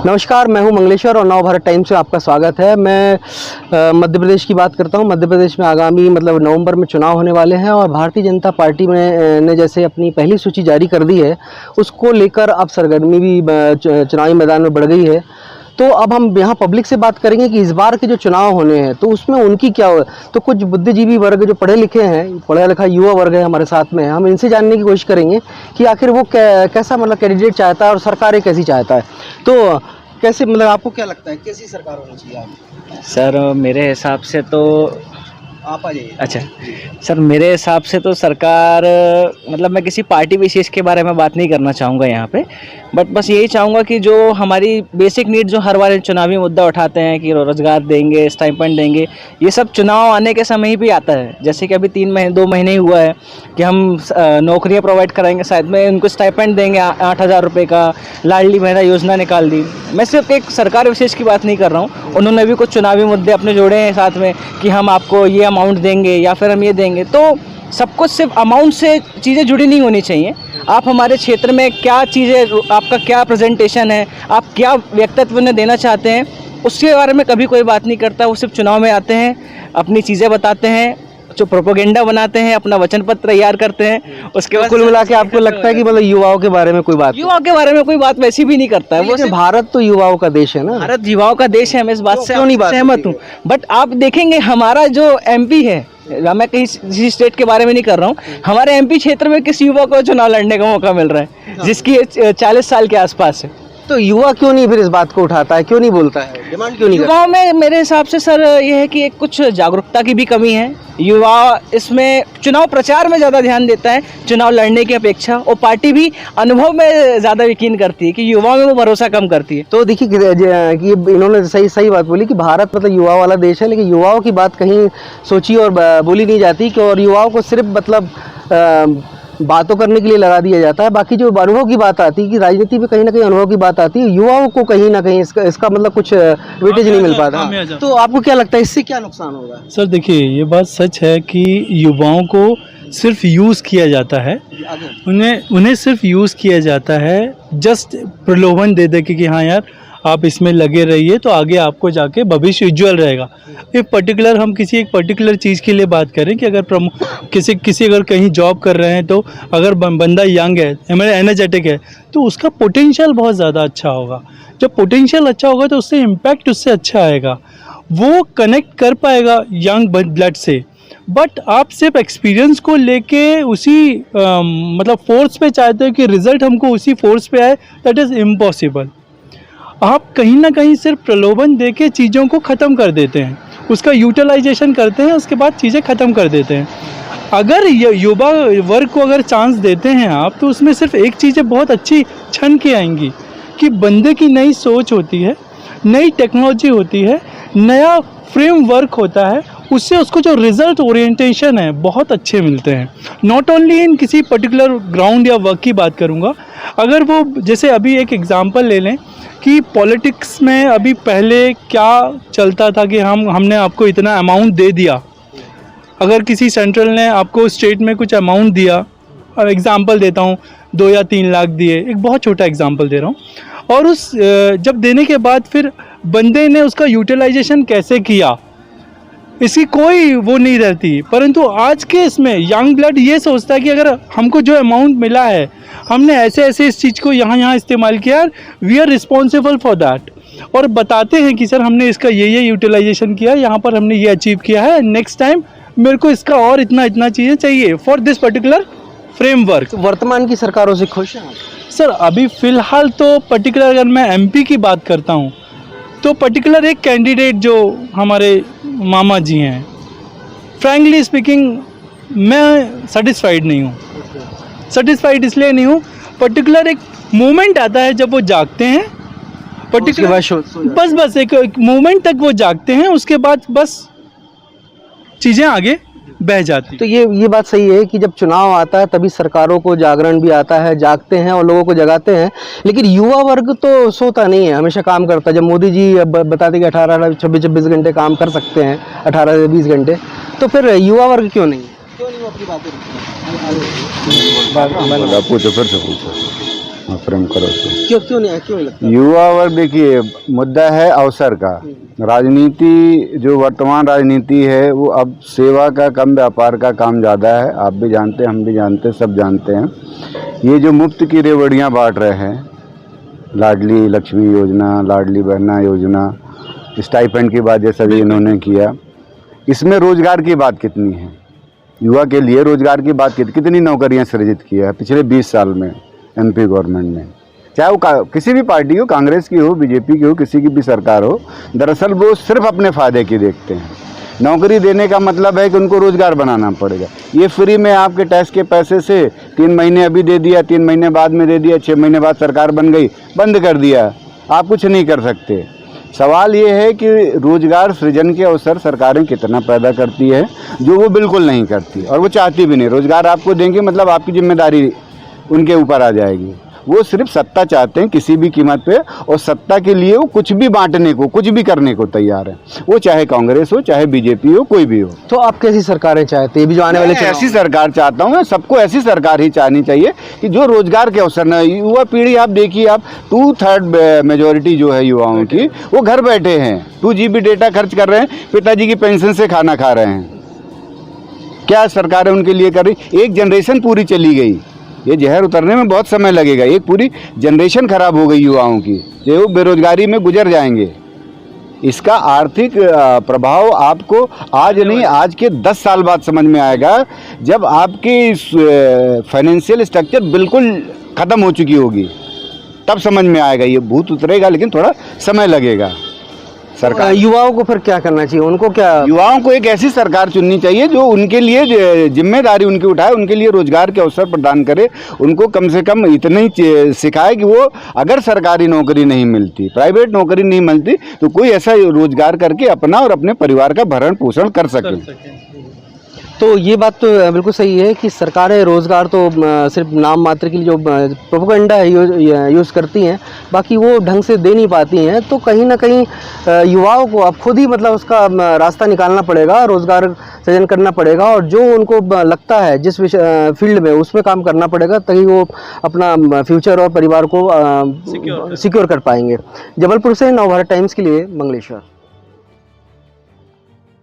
नमस्कार, मैं हूं मंगलेश्वर और नव भारत टाइम्स से आपका स्वागत है। मैं मध्य प्रदेश की बात करता हूं। मध्य प्रदेश में आगामी नवंबर में चुनाव होने वाले हैं और भारतीय जनता पार्टी ने जैसे अपनी पहली सूची जारी कर दी है, उसको लेकर अब सरगर्मी भी चुनावी मैदान में बढ़ गई है। तो अब हम यहाँ पब्लिक से बात करेंगे कि इस बार के जो चुनाव होने हैं तो उसमें उनकी क्या हो। तो कुछ बुद्धिजीवी वर्ग जो पढ़े लिखे हैं, पढ़ा लिखा युवा वर्ग है हमारे साथ में, हम इनसे जानने की कोशिश करेंगे कि आखिर वो कैसा कैंडिडेट चाहता है और सरकारें कैसी चाहता है। तो कैसे आपको क्या लगता है कैसी सरकार होनी चाहिए आप? सर मेरे हिसाब से तो आप आ जाइए। अच्छा सर, मेरे हिसाब से तो सरकार मैं किसी पार्टी विशेष के बारे में बात नहीं करना चाहूँगा यहाँ पे, बट बस यही चाहूँगा कि जो हमारी बेसिक नीड जो हर बार चुनावी मुद्दा उठाते हैं कि रोज़गार देंगे, स्टाइपेंड देंगे, ये सब चुनाव आने के समय ही भी आता है। जैसे कि अभी 2 महीने ही हुआ है कि हम नौकरियाँ प्रोवाइड कराएंगे, शायद में उनको स्टाइपेंड देंगे 8,000 रुपये का, लाडली बहना योजना निकाल दी। मैं सिर्फ एक सरकार विशेष की बात नहीं कर रहा हूँ, उन्होंने भी कुछ चुनावी मुद्दे अपने जोड़े हैं साथ में कि हम आपको ये अमाउंट देंगे या फिर हम ये देंगे। तो सब कुछ सिर्फ अमाउंट से चीज़ें जुड़ी नहीं होनी चाहिए। आप हमारे क्षेत्र में क्या चीज़ें, आपका क्या प्रेजेंटेशन है, आप क्या व्यक्तित्व में देना चाहते हैं, उसके बारे में कभी कोई बात नहीं करता। वो सिर्फ चुनाव में आते हैं, अपनी चीज़ें बताते हैं, जो प्रोपोगेंडा बनाते हैं, अपना वचन पत्र तैयार करते हैं, उसके बाद कुल मिला के आपको लगता है कि युवाओं के बारे में कोई बात, युवाओं के बारे में कोई बात वैसी भी नहीं करता है। वो भारत तो युवाओं का देश है ना, भारत युवाओं का देश है, मैं इस बात से क्यों नहीं सहमत हूँ। बट आप देखेंगे हमारा जो MP है, मैं किसी स्टेट के बारे में नहीं कर रहा हूँ, हमारे MP क्षेत्र में किस युवा को चुनाव लड़ने का मौका मिल रहा है जिसकी 40 साल के आसपास है। तो युवा क्यों नहीं फिर इस बात को उठाता है, क्यों नहीं बोलता है, डिमांड क्यों नहीं करता? युवाओं में मेरे हिसाब से सर ये है कि एक कुछ जागरूकता की भी कमी है। युवा इसमें चुनाव प्रचार में ज़्यादा ध्यान देता है चुनाव लड़ने की अपेक्षा, और पार्टी भी अनुभव में ज़्यादा यकीन करती है कि युवाओं में वो भरोसा कम करती है। तो देखिए कि इन्होंने सही बात बोली कि भारत युवा वाला देश है, लेकिन युवाओं की बात कहीं सोची और बोली नहीं जाती कि और युवाओं को सिर्फ बातों करने के लिए लगा दिया जाता है। बाकी जो अनुभव की बात आती है कि राजनीति में कहीं ना कहीं अनुभव की बात आती है, युवाओं को कहीं ना कहीं इसका कुछ वेटेज नहीं मिल पाता। तो आपको क्या लगता है इससे क्या नुकसान होगा? सर देखिए, ये बात सच है कि युवाओं को सिर्फ यूज़ किया जाता है, उन्हें सिर्फ यूज़ किया जाता है, जस्ट प्रलोभन दे दे कि हाँ यार आप इसमें लगे रहिए तो आगे आपको जाके भविष्य उज्ज्वल रहेगा। हम किसी एक पर्टिकुलर चीज़ के लिए बात करें कि अगर किसी अगर कहीं जॉब कर रहे हैं, तो अगर बंदा यंग है, एनर्जेटिक है, तो उसका पोटेंशियल बहुत ज़्यादा अच्छा होगा। जब पोटेंशियल अच्छा होगा तो उससे इम्पैक्ट उससे अच्छा आएगा, वो कनेक्ट कर पाएगा यंग ब्लड से। बट आप सिर्फ एक्सपीरियंस को लेके उसी फोर्स पे चाहते हो कि रिज़ल्ट हमको उसी फोर्स पे आए, दैट इज़ इम्पॉसिबल। आप कहीं ना कहीं सिर्फ प्रलोभन देके चीज़ों को ख़त्म कर देते हैं, उसका यूटिलाइजेशन करते हैं, उसके बाद चीज़ें ख़त्म कर देते हैं। अगर युवा वर्ग को अगर चांस देते हैं आप, तो उसमें सिर्फ एक चीज़ें बहुत अच्छी छन के आएंगी कि बंदे की नई सोच होती है, नई टेक्नोलॉजी होती है, नया फ्रेमवर्क होता है, उससे उसको जो रिज़ल्ट ओरिएंटेशन है बहुत अच्छे मिलते हैं। नॉट ओनली इन किसी पर्टिकुलर ग्राउंड या वर्क की बात करूँगा, अगर वो जैसे अभी एक एग्ज़ाम्पल ले लें कि पॉलिटिक्स में अभी पहले क्या चलता था कि हमने आपको इतना अमाउंट दे दिया, अगर किसी सेंट्रल ने आपको स्टेट में कुछ अमाउंट दिया, और एग्ज़ाम्पल देता हूँ 2 या 3 लाख दिए, एक बहुत छोटा एग्ज़ाम्पल दे रहा हूँ, और उस जब देने के बाद फिर बंदे ने उसका यूटिलाइजेशन कैसे किया, इसकी कोई वो नहीं रहती। परंतु आज के इसमें यंग ब्लड ये सोचता है कि अगर हमको जो अमाउंट मिला है, हमने ऐसे इस चीज़ को यहाँ इस्तेमाल किया, we are responsible for that, और बताते हैं कि सर हमने इसका ये यूटिलाइजेशन किया, यहाँ पर हमने ये अचीव किया है, नेक्स्ट टाइम मेरे को इसका और इतना चीज़ें चाहिए फॉर दिस पर्टिकुलर फ्रेमवर्क। वर्तमान की सरकारों से खुश हैं सर? अभी फ़िलहाल तो पर्टिकुलर अगर मैं MP की बात करता हूँ, तो पर्टिकुलर एक कैंडिडेट जो हमारे मामा जी हैं, फ्रैंकली स्पीकिंग मैं सेटिस्फाइड नहीं हूँ। सेटिस्फाइड इसलिए नहीं हूँ, पर्टिकुलर एक मोमेंट आता है जब वो जागते हैं, पर्टिकुलर बस एक मोमेंट तक वो जागते हैं, उसके बाद बस चीज़ें आगे बह जाती। तो ये बात सही है कि जब चुनाव आता है तभी सरकारों को जागरण भी आता है, जागते हैं और लोगों को जगाते हैं, लेकिन युवा वर्ग तो सोता नहीं है, हमेशा काम करता है। जब मोदी जी बताते कि 18-26 घंटे काम कर सकते हैं, 18 से 20 घंटे, तो फिर युवा वर्ग क्यों नहीं अपनी बातें? पूछो फिर से पूछो। प्रेम करो से। क्यों नहीं लगता? युवा वर्ग देखिए, मुद्दा है अवसर का। राजनीति जो वर्तमान राजनीति है वो अब सेवा का कम व्यापार का काम ज़्यादा है। आप भी जानते हैं, हम भी जानते हैं, सब जानते हैं। ये जो मुफ्त की रेवड़ियाँ बांट रहे हैं, लाडली लक्ष्मी योजना, लाडली बहना योजना, स्टाइपेंड की बात जैसा भी इन्होंने किया, इसमें रोजगार की बात कितनी है? युवा के लिए रोजगार की बात कितनी नौकरियां सृजित किया है पिछले 20 साल में एमपी गवर्नमेंट ने, चाहे वो किसी भी पार्टी हो, कांग्रेस की हो, बीजेपी की हो, किसी की भी सरकार हो। दरअसल वो सिर्फ अपने फ़ायदे की देखते हैं। नौकरी देने का मतलब है कि उनको रोज़गार बनाना पड़ेगा। ये फ्री में आपके टैक्स के पैसे से 3 महीने अभी दे दिया, 3 महीने बाद में दे दिया, 6 महीने बाद सरकार बन गई, बंद कर दिया, आप कुछ नहीं कर सकते। सवाल ये है कि रोजगार सृजन के अवसर सरकारें कितना पैदा करती है, जो वो बिल्कुल नहीं करती और वो चाहती भी नहीं। रोजगार आपको देंगे मतलब आपकी जिम्मेदारी उनके ऊपर आ जाएगी। वो सिर्फ सत्ता चाहते हैं किसी भी कीमत पे, और सत्ता के लिए वो कुछ भी बांटने को, कुछ भी करने को तैयार है। वो चाहे कांग्रेस हो, चाहे बीजेपी हो, कोई भी हो। तो आप कैसी सरकारें चाहते हैं? भी जो आने वाले ऐसी सरकार चाहता हूँ मैं, सबको ऐसी सरकार ही चाहनी चाहिए कि जो रोजगार के अवसर न, युवा पीढ़ी आप देखिए, आप 2/3 मेजोरिटी जो है युवाओं की, वो घर बैठे हैं, 2 GB डेटा खर्च कर रहे हैं, पिताजी की पेंशन से खाना खा रहे हैं। क्या सरकारें उनके लिए कर रही? एक जनरेशन पूरी चली गई। ये जहर उतरने में बहुत समय लगेगा। एक पूरी जनरेशन खराब हो गई युवाओं की, जो वो बेरोजगारी में गुजर जाएंगे। इसका आर्थिक प्रभाव आपको आज नहीं, आज के 10 साल बाद समझ में आएगा, जब आपकी फाइनेंशियल स्ट्रक्चर बिल्कुल ख़त्म हो चुकी होगी, तब समझ में आएगा। ये भूत उतरेगा, लेकिन थोड़ा समय लगेगा। सरकार युवाओं को फिर क्या करना चाहिए? उनको क्या, युवाओं को एक ऐसी सरकार चुननी चाहिए जो उनके लिए जिम्मेदारी उनकी उठाए, उनके लिए रोजगार के अवसर प्रदान करे। उनको कम से कम इतना ही सिखाए कि वो अगर सरकारी नौकरी नहीं मिलती, प्राइवेट नौकरी नहीं मिलती, तो कोई ऐसा रोजगार करके अपना और अपने परिवार का भरण पोषण कर सके। तो ये बात तो बिल्कुल सही है कि सरकारें रोज़गार तो सिर्फ नाम मात्र के लिए जो प्रोपेगेंडा है यूज़ करती हैं, बाकी वो ढंग से दे नहीं पाती हैं। तो कहीं ना कहीं युवाओं को अब खुद ही मतलब उसका रास्ता निकालना पड़ेगा, रोज़गार सृजन करना पड़ेगा, और जो उनको लगता है जिस फील्ड में, उसमें काम करना पड़ेगा, तभी वो अपना फ्यूचर और परिवार को सिक्योर कर पाएंगे। जबलपुर से नवभारत टाइम्स के लिए मंगलेश्वर।